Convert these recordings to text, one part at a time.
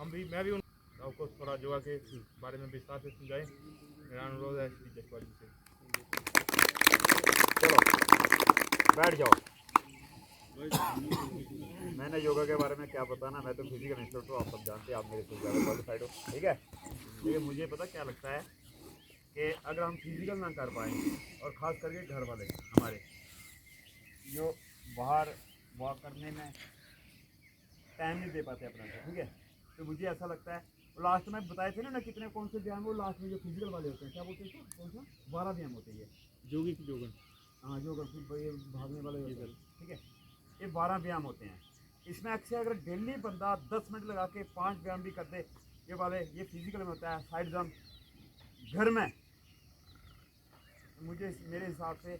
मैं भी आपको थोड़ा योगा के बारे में विस्तार से समझाएं। मेरा अनुरोध है श्री जसवाल जी से। चलो बैठ जाओ। मैंने योगा के बारे में क्या बताना, मैं तो फिजिकल इंस्ट्रक्टर हूँ, आप सब जानते हैं, आप मेरे से ज़्यादा क्वालिफाइड हो, ठीक है। लेकिन मुझे पता क्या लगता है कि अगर हम फिजिकल ना कर पाएँ, और ख़ास करके घर वाले हमारे जो बाहर वॉक करने में टाइम नहीं दे पाते अपना, ठीक है, तो मुझे ऐसा लगता है, लास्ट में बताए थे ना कितने कौन से व्यायाम, वो लास्ट में जो फिजिकल वाले होते हैं, क्या बोलते हैं, कौन सा 12 व्यायाम होते हैं, जोगी की जोगन, हाँ जोगर, ये भागने वाले होते हैं, ठीक है, ये 12 व्यायाम होते हैं। इसमें अक्सर अगर डेली बंदा 10 मिनट लगा के 5 व्यायाम भी कर दे, ये वाले, ये फिजिकल में होता है। साइड जंप घर में, मुझे मेरे हिसाब से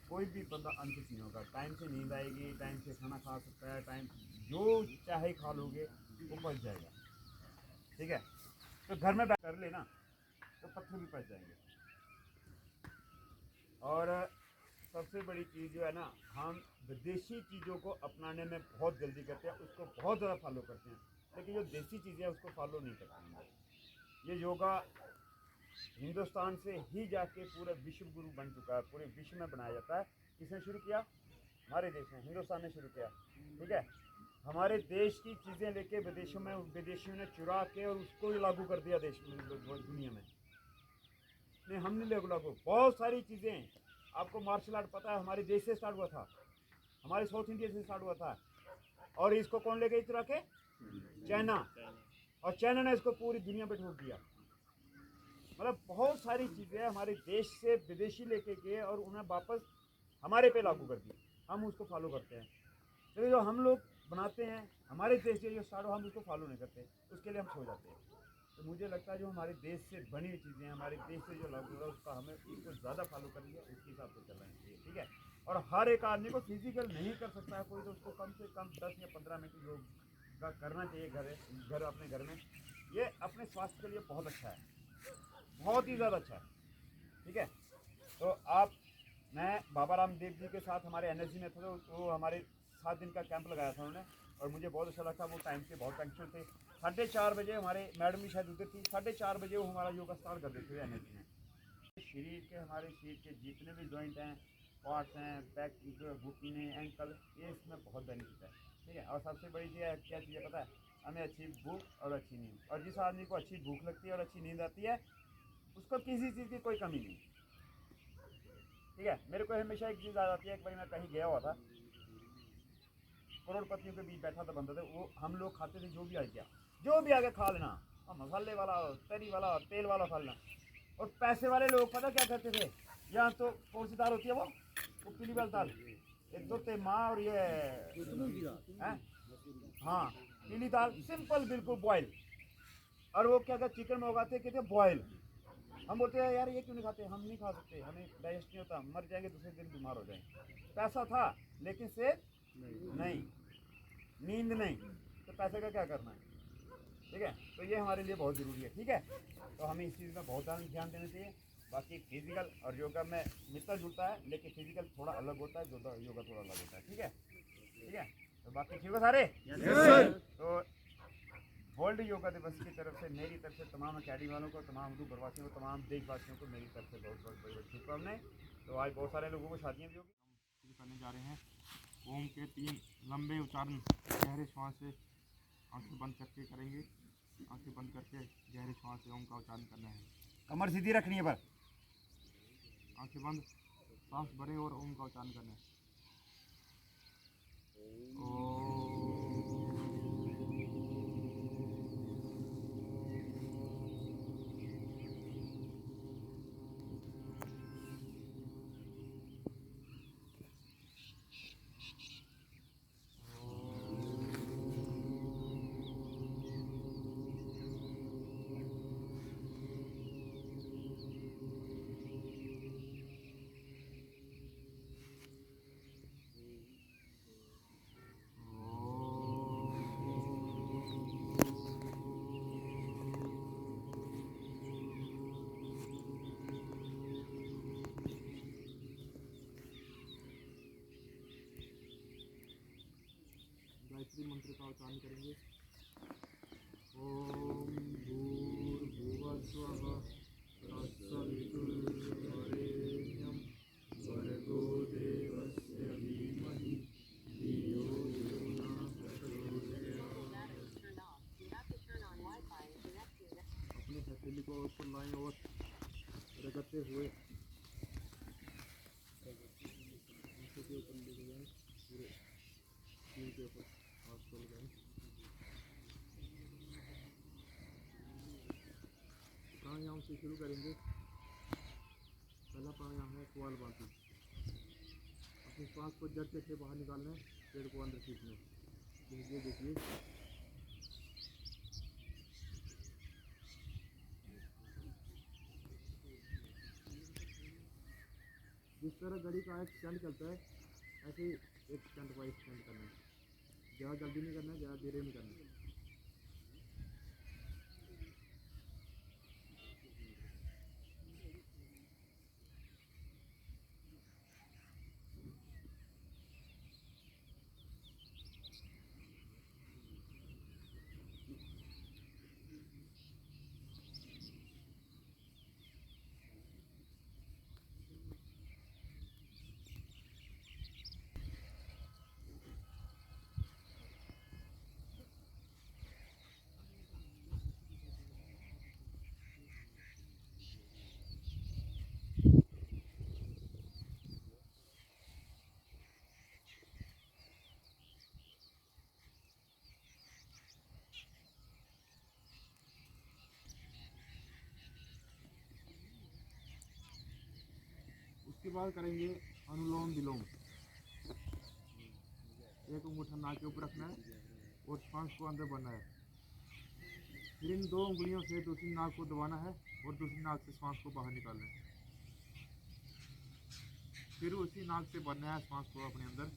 कोई भी बंदा अनफिट नहीं होगा। टाइम से नींद आएगी, टाइम से खाना खा सकता है, टाइम जो चाहे खा लोगे वो पच जाएगा, ठीक है। तो घर में कर लेना तो पत्थर भी पच जाएंगे। और सबसे बड़ी चीज़ जो है ना, हम विदेशी चीज़ों को अपनाने में बहुत जल्दी करते हैं, उसको बहुत ज़्यादा फॉलो करते हैं, लेकिन जो देसी चीज़ें हैं उसको फॉलो नहीं करते हैं। ये योगा हिंदुस्तान से ही जाके पूरे विश्व गुरु बन चुका है, पूरे विश्व में बनाया जाता है। किसने शुरू किया? हमारे देश में, हिंदुस्तान ने शुरू किया, ठीक है। हमारे देश की चीज़ें लेके विदेशों में, विदेशियों ने चुरा के और उसको ही लागू कर दिया देश में, दुनिया में। नहीं, हम नहीं लागू, बहुत सारी चीज़ें। आपको मार्शल आर्ट पता है हमारे देश से स्टार्ट हुआ था, हमारे साउथ इंडिया से स्टार्ट हुआ था, और इसको कौन लेके चुरा के? चाइना, और चाइना ने इसको पूरी दुनिया पे छोड़ दिया। मतलब बहुत सारी चीज़ें हमारे देश से विदेशी लेके गए और उन्हें वापस हमारे पे लागू कर दिए, हम उसको फॉलो करते हैं। लेकिन जो हम लोग बनाते हैं हमारे देश से जो स्टार्ट हो, हम उसको फॉलो नहीं करते, उसके लिए हम सो जाते हैं। तो मुझे लगता है जो हमारे देश से बनी हुई चीज़ें, हमारे देश से जो लागू है उसका हमें उसको ज़्यादा फॉलो करेंगे, उसके हिसाब से चलना चाहिए, ठीक है। और हर एक आदमी को फिजिकल नहीं कर सकता है कोई, तो उसको कम से कम 10 या 15 मिनट योग करना चाहिए घर अपने घर में। ये अपने स्वास्थ्य के लिए बहुत अच्छा है, बहुत ही ज़्यादा अच्छा है, ठीक है। तो आप, मैं बाबा रामदेव जी के साथ हमारे एनएसजी में थे, तो वो हमारे 7 दिन का कैंप लगाया था उन्होंने, और मुझे बहुत अच्छा लगा। वो टाइम से बहुत पंक्चुअल थे। 4:30 बजे हमारे मैडम भी शायद उधर थी, 4:30 बजे वो हमारा योगा स्टार्ट कर देते थे एनएसजी में। हमारे शरीर के जितने भी जॉइंट हैं, पार्ट्स हैं, बैक, घुटने, एंकल, ये इसमें बहुत बेनिफिट है, ठीक है। और सबसे बड़ी चीज़ है, क्या चीज़ है पता है? हमें अच्छी भूख और अच्छी नींद। और जिस आदमी को अच्छी भूख लगती है और अच्छी नींद आती है, उसको किसी चीज़ की कोई कमी नहीं, ठीक है। मेरे को हमेशा एक चीज़ आ जाती है, एक बार मैं कहीं गया हुआ था, करोड़पतियों के बीच बैठा था बंदा, था वो, हम लोग खाते थे जो भी आ गया, जो भी आगे खा लेना, और मसाले वाला और तरी वाला और तेल वाला खा लेना। और पैसे वाले लोग पता क्या करते थे, यहाँ तो कौन सी दाल होती है, वो पीली वाली दाल, एक दो ते माँ और ये हैं, हाँ, पीली दाल सिंपल बिल्कुल बॉयल। और वो क्या कहते, चिकन में उगाते कहते बॉयल। हम बोलते हैं यार ये क्यों नहीं खाते, हम नहीं खा सकते, हमें डाइजेस्ट नहीं होता, मर जाएंगे, दूसरे दिन बीमार हो जाएंगे। पैसा था लेकिन सेहत नहीं, नींद नहीं, तो पैसे का क्या करना है, ठीक है। तो ये हमारे लिए बहुत ज़रूरी है, ठीक है। तो हमें इस चीज़ में बहुत ध्यान देना चाहिए। बाकी फिजिकल और योगा में मिलता जुलता है, लेकिन फिजिकल थोड़ा अलग होता है, योगा थोड़ा अलग होता है, ठीक है, ठीक है। तो बाकी ठीक है सारे। तो वर्ल्ड योगा दिवस की तरफ से, मेरी तरफ से तमाम अकेडमी वालों को, तमाम उर्दू प्रवासियों को, तमाम देशवासियों को मेरी तरफ से बहुत बहुत बड़ी बड़ी शुभकामनाएं। तो आज बहुत सारे लोगों को शादियाँ भी होगी। हम शुरू करने जा रहे हैं। ओम के 3 लंबे उच्चारण गहरे श्वास से आंखें बंद करके करेंगे। आंखें बंद करके गहरे श्वास से ओम का उच्चारण करना है। कमर सीधी रखनी है, पर आंखें बंद, सांस भरें और ओम का उच्चारण करना है। बिल्ली को ऊपर लाएं और रगड़ते हुए आंखों के ऊपर लेके जाएं, पूरे सिर के ऊपर हाथ को लगाएं। प्राणायाम से शुरू करेंगे। पहला प्राणायाम है कपालभाति। अपनी श्वास को जड़ से बाहर निकालना है, पेड़ को अंदर खींचना है। ये देखिए, जिस तरह घड़ी का एक स्टैंड चलता है, ऐसे ही एक स्टैंड वाइज स्टैंड करना है। ज़्यादा जल्दी नहीं करना है, ज़्यादा धीरे नहीं करना है। उसके बाद करेंगे अनुलोम विलोम। एक अंगूठा नाक के ऊपर रखना है और श्वास को अंदर भरना है। फिर इन दो उंगलियों से दूसरी नाक को दबाना है और दूसरी नाक से श्वास को बाहर निकालना है। फिर उसी नाक से भरना है श्वास को अपने अंदर,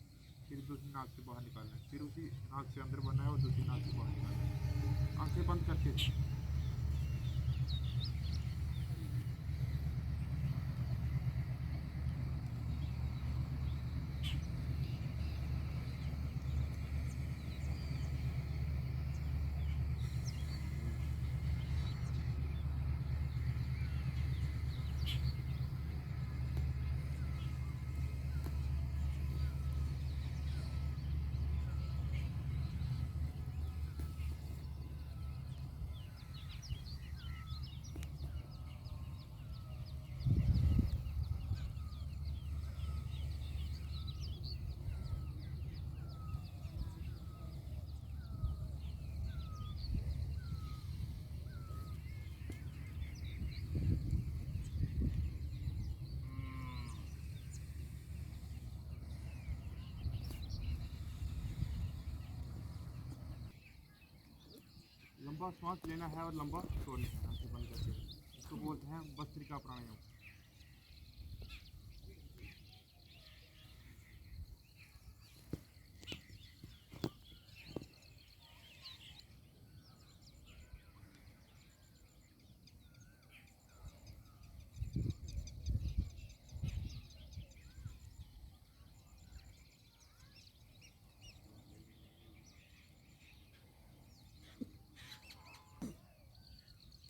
फिर दूसरी नाक से बाहर निकालना है। फिर उसी नाक से अंदर भरना है और दूसरी नाक से बाहर निकालना है। आंखें बंद करके लंबा श्वास लेना है और लंबा छोड़ना है। आंखें बंद करके इसको बोलते हैं भस्त्रिका प्राणायाम।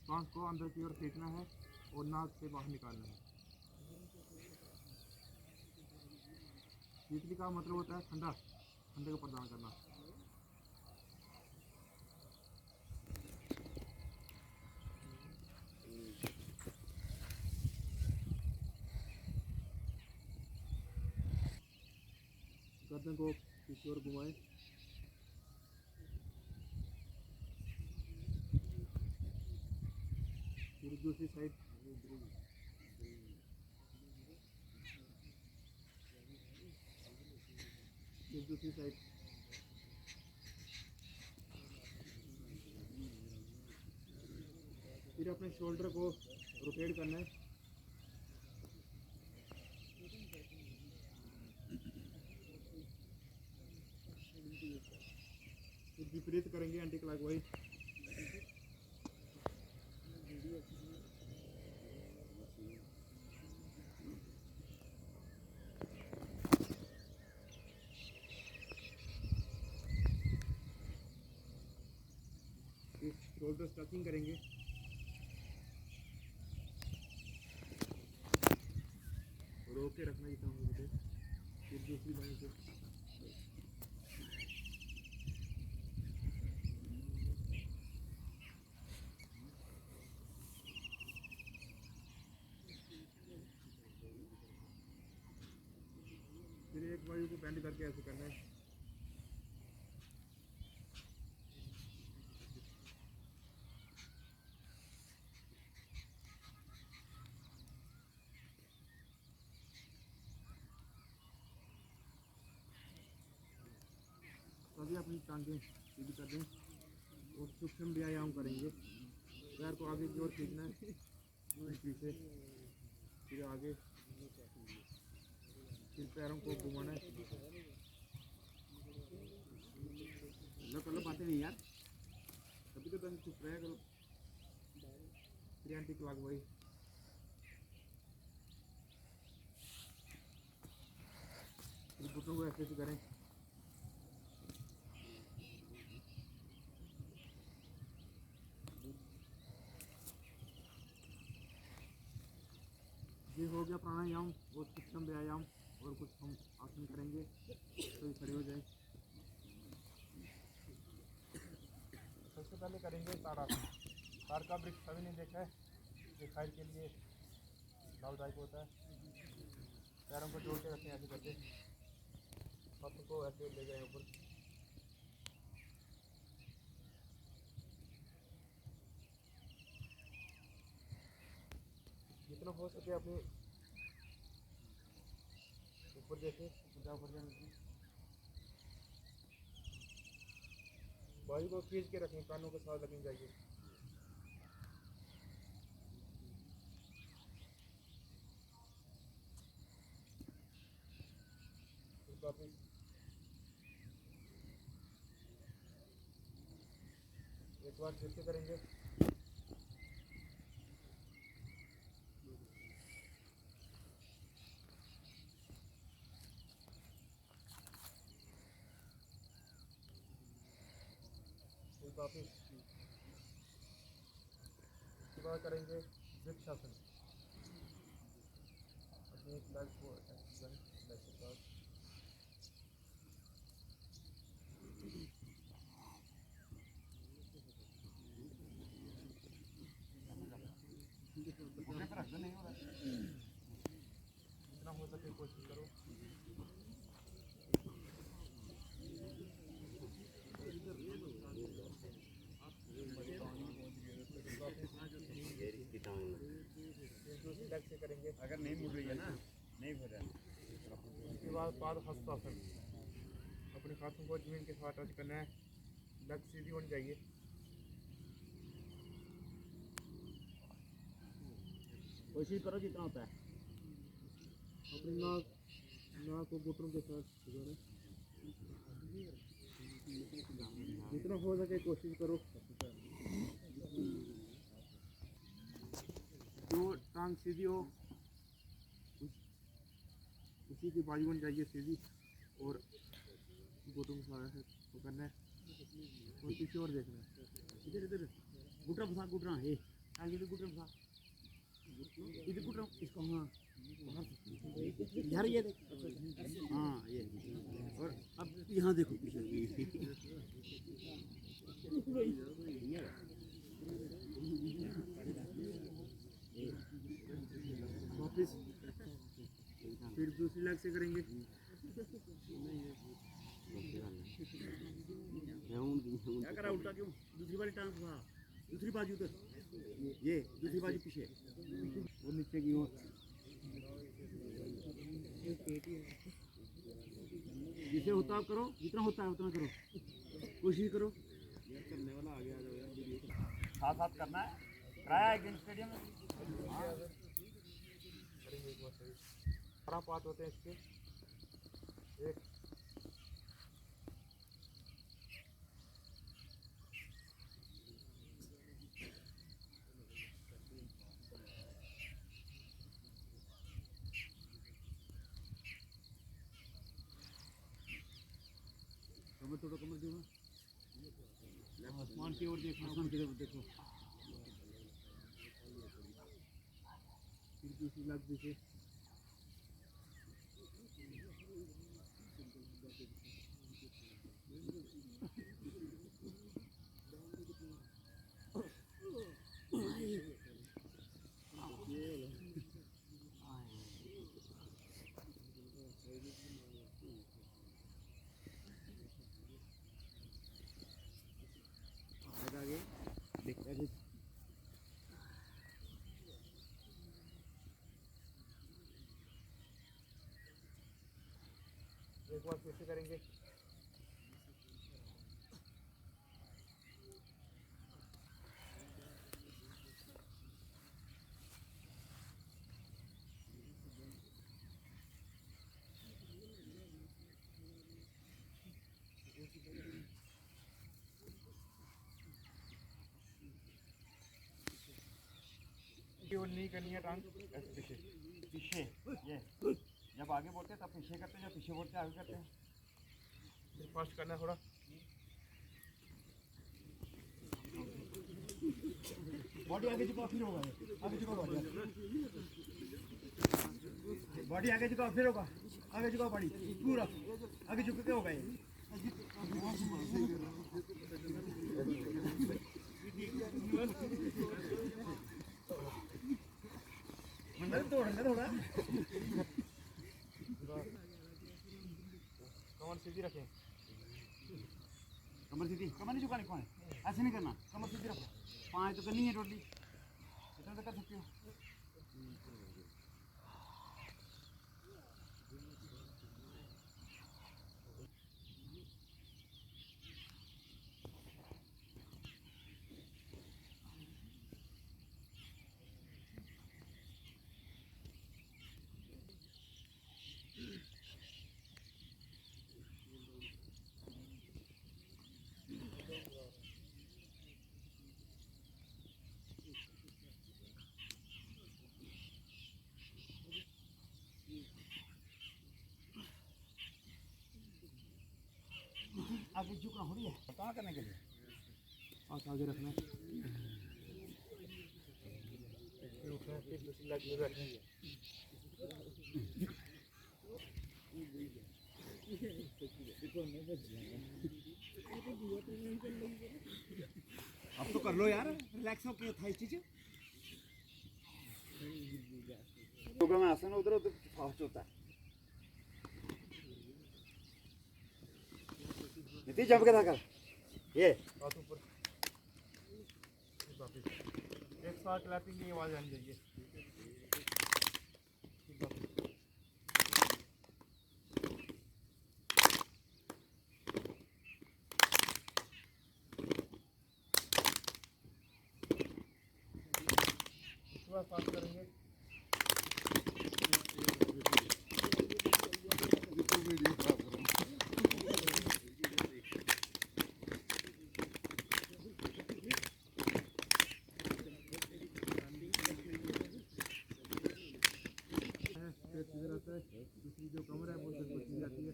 श्वास को अंदर की ओर खींचना है और नाक से बाहर निकालना है। शीतली का मतलब होता है ठंडा, ठंडे को प्रदान करना। गर्दन को पीछे ओर घुमाएं। फिर दूसरी साइड, फिर दूसरी साइड। फिर अपने शोल्डर को रोटेट करना है। फिर विपरीत करेंगे, एंटी क्लॉकवाइज। शोल्डर स्ट्रेचिंग करेंगे। रोक के रखना जितना हो सके। फिर दूसरी लाइन से बेंड करके ऐसे करना है। अभी अपनी टांगें सीधी कर दें और सूक्ष्म व्यायाम करेंगे। पैर को आगे की ओर खींचना है, पीछे फिर आगे, फिर पैरों को घुमाना है। कर लो बातें नहीं यार, अभी तो तुम चुप रहे करो। फिर एंटी क्लॉक वाइज फिर घुटनों को ऐसे करें। ये हो गया प्राणायाम और सूक्ष्म व्यायाम। और कुछ हम आसन करेंगे तो खड़े हो जाए। सबसे पहले करेंगे ताड़ासन। ताड़ का वृक्ष सभी ने देखा है, ये फाइल के लिए लाभदायक होता है। पैरों को जोड़ के रखें ऐसे करके, हाथों को ऐसे ले जाए ऊपर। जितना हो सके अपने ऊपर देखें, ऊपर जाने की। बाजू को खींच के रखें, कानों के साथ लगनी चाहिए। वापिस एक बार फिर से करेंगे। वापिस इसके बाद करेंगे वृक्षासन। अपने एक लेग को ऐसे लेग के साथ जितना हो सके कोशिश करो। दूसरी लेग से करेंगे। अगर नहीं मुड़ रही है ना, नहीं हो रहा है। इसके बाद हस्तासन। अपने हाथों को जमीन के साथ टच करना है, लेग सीधी होनी चाहिए। कोशिश करो जितना होता है। अपनी नाक को घुटनों के साथ झुकाना। जितना हो सके कोशिश करो। जो टांग सीधी हो उसी की बाजू बन जाइए सीधी, और घुटनों के साथ पकड़ना है और पीछे और देखना है। इधर इधर घुटना फंसा, घुटना है आगे भी घुटना फंसा, इधर घुटना इसको। हाँ इधर ये देख, हाँ ये। और अब यहाँ देखो पीछे। वापिस फिर दूसरी लेग से करेंगे। क्या करा उल्टा क्यों? दूसरी वाली टांग फंसा, दूसरी बाजू उधर, ये दूसरी बाजू पीछे और नीचे की ओर। जिसे होता है करो, जितना होता है उतना करो, कोशिश करो। करने वाला आ गया साथ साथ करना है। कराया है गेम स्टेडियम में। करेंगे एक बार सही। 12 पार्ट होते हैं इसके। एक कमर थोड़ा कमर जो आसमान की ओर देखना। आसमान की तरफ देखो। फिर दूसरी लेग पीछे। एक बार फिर से करेंगे। और नहीं करनी है टांग ऐसे पीछे। पीछे ये जब आगे बोलते हैं तब पीछे करते हैं, जब पीछे बोलते हैं आगे करते हैं। फिर फास्ट करना है थोड़ा। बॉडी आगे झुकाओ फिर होगा, आगे झुकाओ बॉडी आगे झुकाओ फिर होगा, आगे झुकाओ बॉडी पूरा आगे झुक के होगा ये। मंदिर तोड़ना थोड़ा, कमर सीधी रखें। कमर सीधी, कमर नहीं झुकानी, कौन है ऐसे नहीं करना, कमर सीधी रखो, पाँच तो करनी है टोटली, इतना तो कर सकते हो। आगे झुकना हो रही है कहाँ करने के लिए, हाथ आगे रखना है, फिर उठना है, फिर दूसरी लेग में बैठना है। अब तो कर लो यार, रिलैक्स हो के था इस चीज। योगा में आसन उधर उधर फास्ट होता है। नीतीश जंप के था कर ये हाथ ऊपर, वापस एक साथ क्लैपिंग की आवाज़ आनी चाहिए। उसके बाद फास्ट करेंगे। दूसरी जो कमर है वो बिल्कुल सीधी जाती है,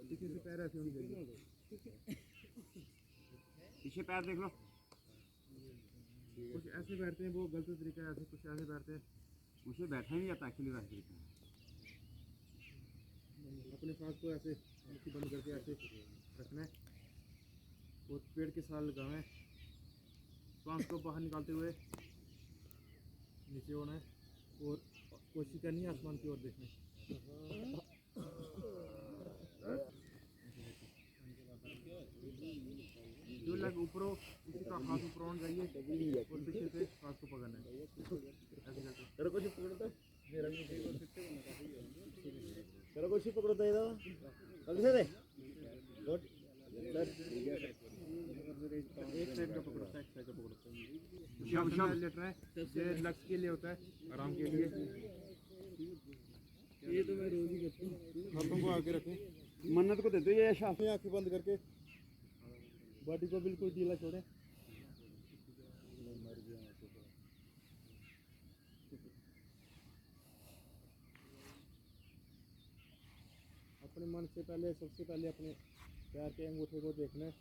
पीछे से पैर ऐसे होने चाहिए। पीछे पैर देख लो, कुछ ऐसे बैठते हैं वो गलत तरीका है, ऐसे कुछ ऐसे बैठते हैं। मुझे बैठा नहीं जाता एक्चुअली वैसे तरीके से। अपने सांस को ऐसे मुट्ठी बंद करके ऐसे रखना है और पेड़ के साथ लगाना है। सांस को बाहर निकालते हुए नीचे होना है और कोशिश करनी है आसमान की ओर देखने। जो लग ऊपर हो उसी का हाथ ऊपर होना चाहिए और पीछे से सांस को पकड़ना है ऐसे करके। करो कुछ पकड़ता करो कुछ पकड़ता है जल्दी से दे गुड एक साइड का पकड़ो, एक साइड का पकड़ो। शब्द लेट रहा है, ये लक्ष्य के लिए होता है, आराम के लिए। ये तो मैं रोज ही करता हूँ। हाथों को आगे रखें, मन्नत को देते ये शास्त्र। आंखें बंद करके बॉडी को बिल्कुल ढीला छोड़ें। अपने मन से पहले सबसे पहले अपने पैर के अंगूठे को देखना है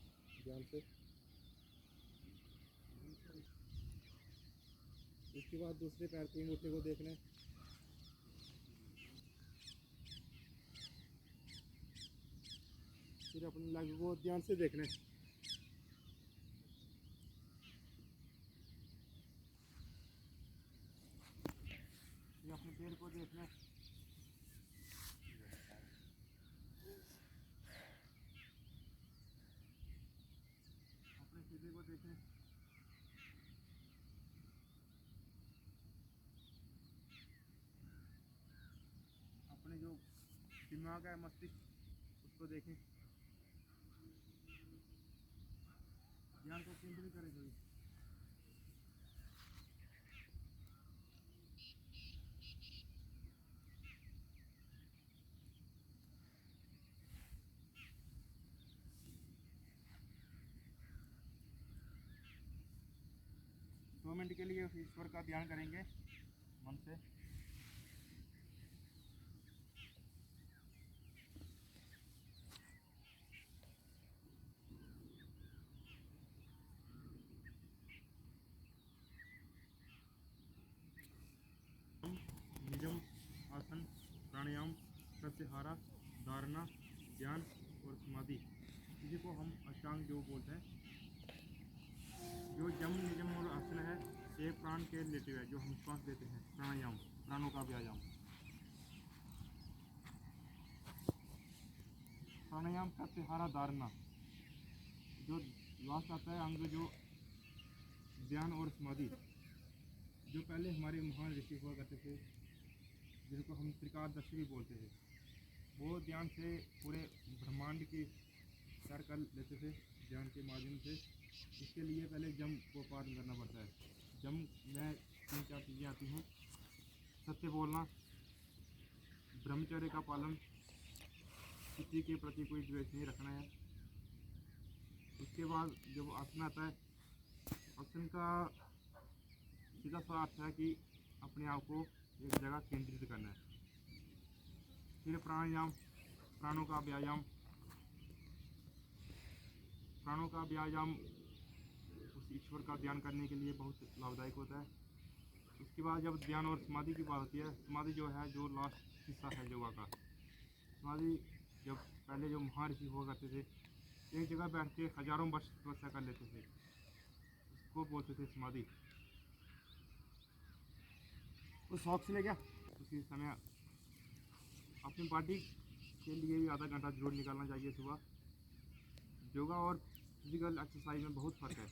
ध्यान से। उसके बाद दूसरे पैर के अंगूठे को देखना है। फिर अपने लेग को ध्यान से देखना है। फिर अपने पैर को देखना है। अपने सीधे को देखना है। अपने जो दिमाग है, मस्तिष्क, उसको देखें, ध्यान को केंद्रित करें थोड़ी। दो मिनट के लिए ईश्वर का ध्यान करेंगे मन से। निजम आसन, प्राणायाम, प्रत्याहार, धारणा, ध्यान और समाधि, इसी को हम अष्टांग योग बोलते हैं। जो जम, निजम और आसन है, एक प्राण के रिलेटिव है, जो हम श्वास लेते हैं। प्राणायाम, प्राणों का व्यायाम। प्राणायाम, प्रत्याहार, धारणा, जो लास्ट आता है अंग, जो ध्यान और समाधि। जो पहले हमारे महान ऋषि हुआ करते थे, जिनको हम त्रिकालदर्शी भी बोलते थे, वो ध्यान से पूरे ब्रह्मांड की सैर कर लेते थे ध्यान के माध्यम से। इसके लिए पहले जम को पालन करना पड़ता है। जम में 3-4 चीज़ें आती हैं। सत्य बोलना, ब्रह्मचर्य का पालन, किसी के प्रति कोई द्वेष नहीं रखना है। उसके बाद जब आसन आता है, आसन का सीधा सा अर्थ है कि अपने आप को एक जगह केंद्रित करना है। फिर प्राणायाम, प्राणों का व्यायाम। प्राणों का व्यायाम उस ईश्वर का ध्यान करने के लिए बहुत लाभदायक होता है। उसके बाद जब ध्यान और समाधि की बात होती है, समाधि जो है, जो लास्ट हिस्सा है योगा का। समाधि जब पहले जो महान ऋषि हुआ करते थे, एक जगह बैठ के हजारों वर्ष तपस्या कर लेते थे, उसको बोलते थे समाधि। उस शौक से ले गया उसी समय अपनी बॉडी के लिए भी आधा घंटा जरूर निकालना चाहिए सुबह। योगा और फिजिकल एक्सरसाइज में बहुत फ़र्क है,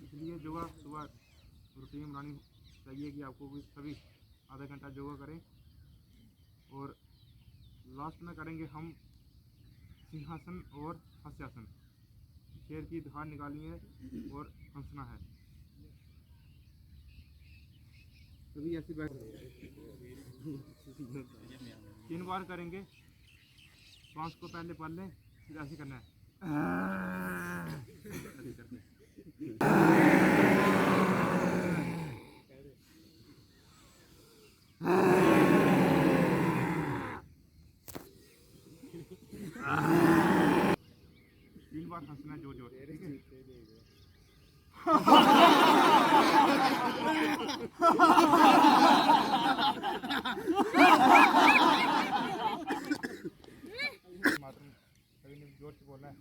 इसलिए योगा सुबह रूटीन बनानी चाहिए कि आपको भी सभी आधा घंटा योगा करें। और लास्ट में करेंगे हम सिंहासन और हास्यासन। शेर की धार निकालनी है और हंसना है। तभी ऐसे बैठ 3 बार करेंगे। श्वास को पहले पढ़ लें, फिर ऐसे करना है ऐसे करके। 3 बार हंसना जोर जोर। जोर से बोलना है।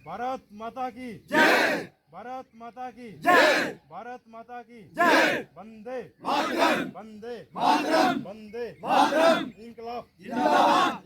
भारत माता की जय, भारत माता की जय, भारत माता की जय, वंदे मातरम, वंदे मातरम, वंदे मातरम, इंकलाब जिंदाबाद।